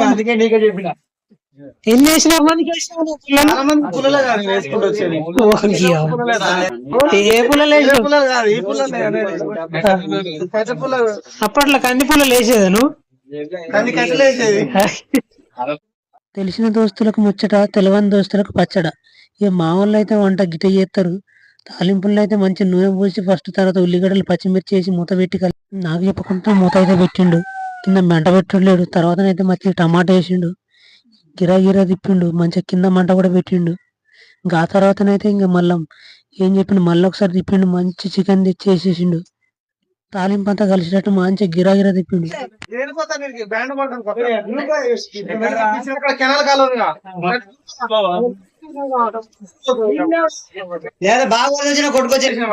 అందుకే నీకే చెప్పిన ఎన్ని వేసినా ఏ పుల్లలు అప్పట్లో కంది పుల్లలు వేసేదా నువ్వు? తెలిసిన దోస్తులకు ముచ్చట, తెలవని దోస్తులకు పచ్చడ. ఇక మా వాళ్ళు అయితే వంట గిట చేస్తారు. తాలింపుల్లో అయితే మంచి నూనె పోసి ఫస్ట్ తర్వాత ఉల్లిగడ్డలు పచ్చిమిర్చి వేసి మూత పెట్టి నాకు చెప్పకుండా మూత అయితే పెట్టిండు. కింద మంట పెట్టలేడు. తర్వాత అయితే మంచి టమాటా వేసిండు, గిరా గిరా తిప్పిండు, మంచిగా కింద మంట కూడా పెట్టిండు. ఇంకా ఆ తర్వాతనైతే ఇంకా మళ్ళీ ఏం చెప్పిండు, మళ్ళీ ఒకసారి తిప్పిండు, మంచి చికెన్ తెచ్చి వేసేసిండు. తాలింపు అంతా కలిసినట్టు మంచిగా గిరా గిరా తిప్పిండు. బాగా కొట్టుకొచ్చేసిన